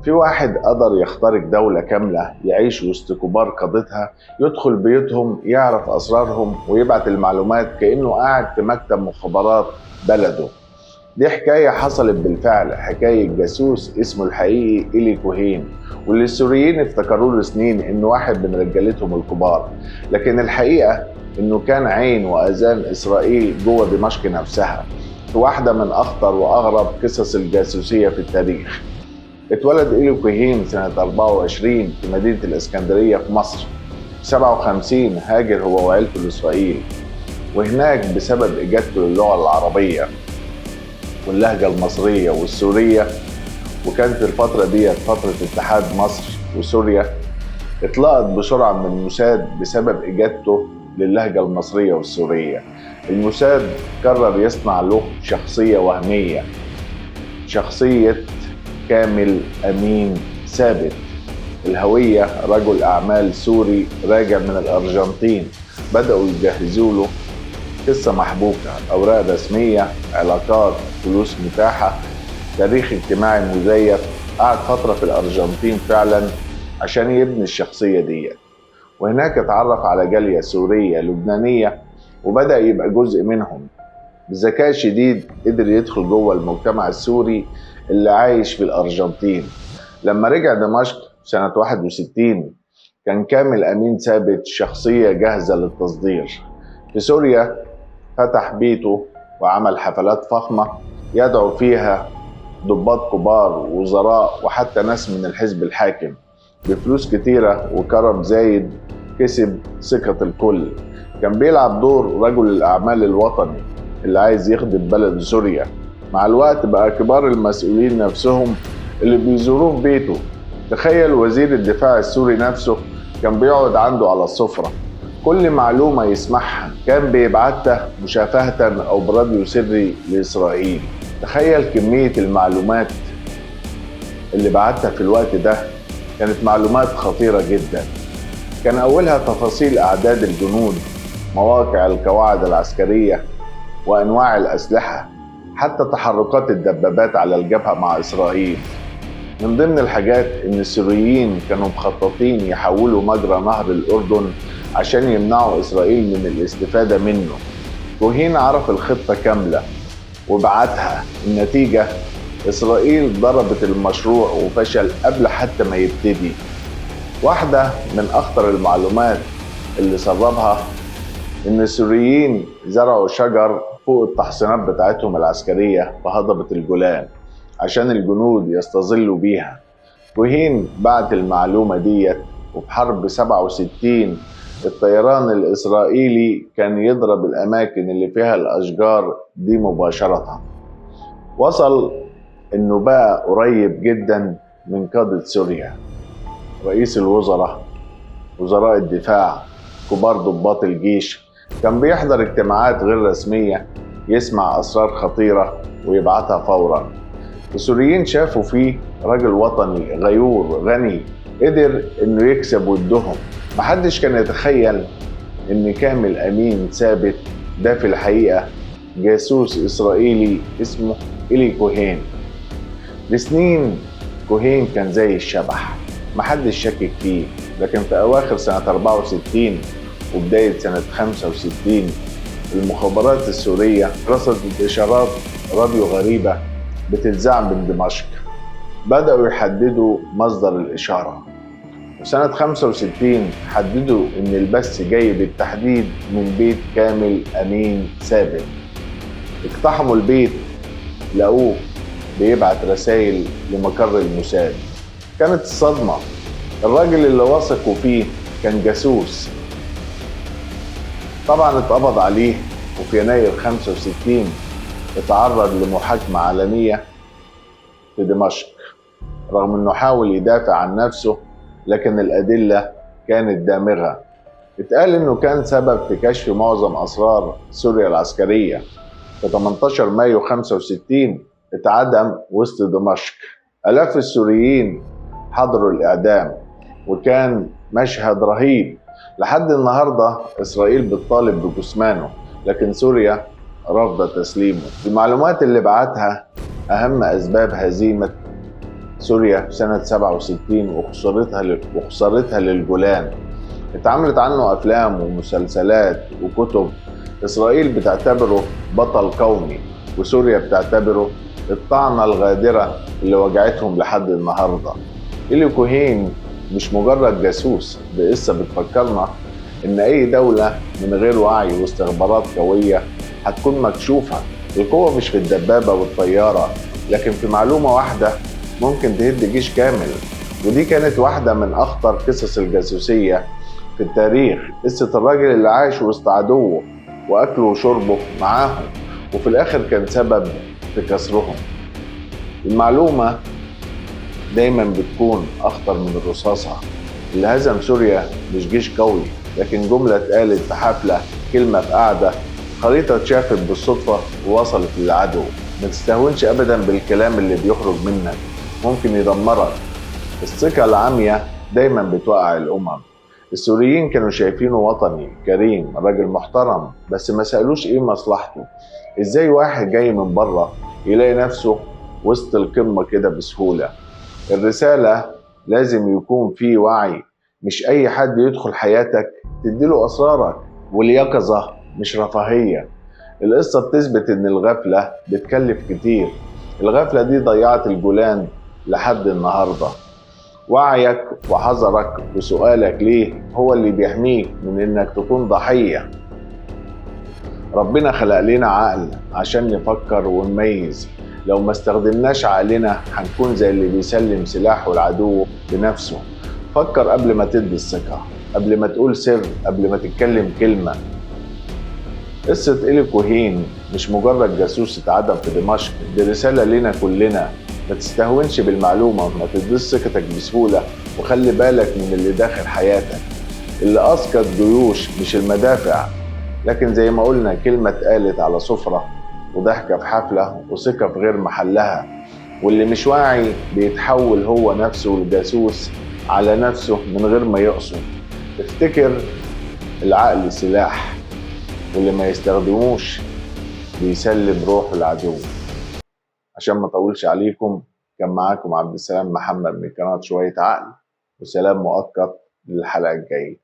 في واحد قدر يخترق دولة كاملة يعيش وسط كبار قادتها، يدخل بيوتهم، يعرف أسرارهم ويبعت المعلومات كأنه قاعد في مكتب مخابرات بلده. دي حكاية حصلت بالفعل، حكاية جاسوس اسمه الحقيقي إيلي كوهين، واللي السوريين افتكروا له سنين إنه واحد من رجالتهم الكبار، لكن الحقيقة إنه كان عين وأذان إسرائيل جوه دمشق نفسها، في واحدة من أخطر وأغرب قصص الجاسوسية في التاريخ. اتولد إيلي كوهين سنة 24 في مدينة الإسكندرية في مصر. 57 هاجر هو وعيلته لإسرائيل، وهناك بسبب إجادته للغة العربية واللهجة المصرية والسورية، وكانت الفترة دي فترة اتحاد مصر وسوريا، اتلقط بسرعة من الموساد بسبب إجادته للهجة المصرية والسورية. الموساد قرر يصنع له شخصية وهمية، شخصية كامل أمين ثابت، الهوية رجل أعمال سوري راجع من الأرجنتين. بدأوا يجهزوا له قصة محبوكة، أوراق رسمية، علاقات، فلوس متاحة، تاريخ اجتماعي مزيف. قعد فترة في الأرجنتين فعلا عشان يبني الشخصية دي، وهناك اتعرف على جالية سورية لبنانية وبدأ يبقى جزء منهم. بذكاء شديد قدر يدخل جوه المجتمع السوري اللي عايش في الأرجنتين. لما رجع دمشق سنة 61 كان كامل أمين ثابت شخصية جاهزة للتصدير. في سوريا فتح بيته وعمل حفلات فخمة يدعو فيها ضباط كبار ووزراء وحتى ناس من الحزب الحاكم. بفلوس كتيرة وكرم زايد كسب ثقة الكل. كان بيلعب دور رجل الأعمال الوطني اللي عايز يخدم بلد سوريا. مع الوقت بقى كبار المسؤولين نفسهم اللي بيزوروه في بيته. تخيل وزير الدفاع السوري نفسه كان بيقعد عنده على السفرة، كل معلومة يسمعها كان بيبعتها مشافهة أو براديو سري لإسرائيل. تخيل كمية المعلومات اللي بعتها في الوقت ده، كانت معلومات خطيرة جدا. كان أولها تفاصيل أعداد الجنود، مواقع القواعد العسكرية، وأنواع الأسلحة، حتى تحركات الدبابات على الجبهة مع إسرائيل. من ضمن الحاجات إن السوريين كانوا مخططين يحولوا مجرى نهر الأردن عشان يمنعوا إسرائيل من الاستفادة منه. كوهين عرف الخطة كاملة وبعتها. النتيجة إسرائيل ضربت المشروع وفشل قبل حتى ما يبتدي. واحدة من أخطر المعلومات اللي سربها إن السوريين زرعوا شجر فوق التحصينات بتاعتهم العسكرية في هضبة الجولان عشان الجنود يستظلوا بيها. كوهين بعت المعلومة ديت، وفي حرب 67 الطيران الإسرائيلي كان يضرب الأماكن اللي فيها الأشجار دي مباشرة. وصل إنه بقى قريب جدا من قادة سوريا، رئيس الوزراء، وزراء الدفاع، كبار ضباط الجيش. كان بيحضر اجتماعات غير رسمية، يسمع أسرار خطيرة ويبعتها فورا. السوريين شافوا فيه راجل وطني غيور غني قدر إنه يكسب ودهم. محدش كان يتخيل إن كامل أمين ثابت ده في الحقيقة جاسوس إسرائيلي اسمه إيلي كوهين. لسنين كوهين كان زي الشبح، محدش شكك فيه. لكن في أواخر سنة 64 وبداية سنة 65 المخابرات السورية رصدت إشارات راديو غريبة بتتذاع من دمشق. بدأوا يحددوا مصدر الإشارة. وسنة 65 حددوا إن البث جاي بالتحديد من بيت كامل أمين ثابت. اقتحموا البيت لقوه بيبعت رسائل لمقر الموساد. كانت الصدمة، الراجل اللي وثقوا فيه كان جاسوس. طبعا اتقبض عليه، وفي يناير 65 اتعرض لمحاكمة علنية في دمشق رغم انه حاول يدافع عن نفسه، لكن الأدلة كانت دامغة. اتقال انه كان سبب في كشف معظم أسرار سوريا العسكرية. في 18 مايو 65 اتعدم وسط دمشق. آلاف السوريين حضروا الإعدام، وكان مشهد رهيب. لحد النهاردة إسرائيل بتطالب بجثمانه، لكن سوريا رافضة تسليمه. المعلومات اللي بعتها أهم أسباب هزيمة سوريا في سنة 67 وخسارتها للجولان. اتعملت عنه أفلام ومسلسلات وكتب. إسرائيل بتعتبره بطل قومي، وسوريا بتعتبره الطعنة الغادرة اللي وجعتهم لحد النهاردة. إلي كوهين مش مجرد جاسوس، ده قصة بتفكرنا إن أي دولة من غير وعي واستخبارات قوية هتكون مكشوفة. القوة مش في الدبابة والطيارة، لكن في معلومة واحدة ممكن تهد جيش كامل. ودي كانت واحدة من أخطر قصص الجاسوسية في التاريخ، قصة الراجل اللي عايش وسط عدوه وأكله وشربه معاهم، وفي الآخر كان سبب في كسرهم. المعلومة دايما بتكون أخطر من الرصاصة. اللي هزم سوريا مش جيش قوي، لكن جملة اتقالت في حفلة، كلمة في قعدة، خريطة اتشافت بالصدفة ووصلت للعدو. ما تستهونش أبدا بالكلام اللي بيخرج منك، ممكن يدمرك. الثقة العامية دايما بتوقع الأمم. السوريين كانوا شايفينه وطني كريم، راجل محترم، بس ما سألوش ايه مصلحته. ازاي واحد جاي من بره يلاقي نفسه وسط القمة كده بسهولة؟ الرسالة لازم يكون في وعي، مش أي حد يدخل حياتك تديله أسرارك، واليقظة مش رفاهية. القصة بتثبت إن الغفلة بتكلف كتير. الغفلة دي ضيعت الجولان لحد النهاردة. وعيك وحذرك وسؤالك ليه هو اللي بيحميك من إنك تكون ضحية. ربنا خلق لنا عقل عشان نفكر ونميز. لو ما استخدمناش عقلنا هنكون زي اللي بيسلم سلاحه العدو بنفسه. فكر قبل ما تدي الثقة، قبل ما تقول سر، قبل ما تتكلم كلمة. قصة إلي كوهين مش مجرد جاسوس اتعدم في دمشق، دي رسالة لنا كلنا. ما تستهونش بالمعلومة، ما تديش ثقتك بسهولة، وخلي بالك من اللي داخل حياتك. اللي أسقط جيوش مش المدافع، لكن زي ما قلنا كلمة اتقالت على سفرة، وضحكة في حفلة، وثقة في غير محلها. واللي مش واعي بيتحول هو نفسه الجاسوس على نفسه من غير ما يقصد. افتكر العقل سلاح، واللي ما يستخدموش بيسلم روح العدو. عشان ما اطولش عليكم، كان معاكم عبد السلام محمد من قناة شوية عقل، وسلام مؤقت للحلقة الجاية.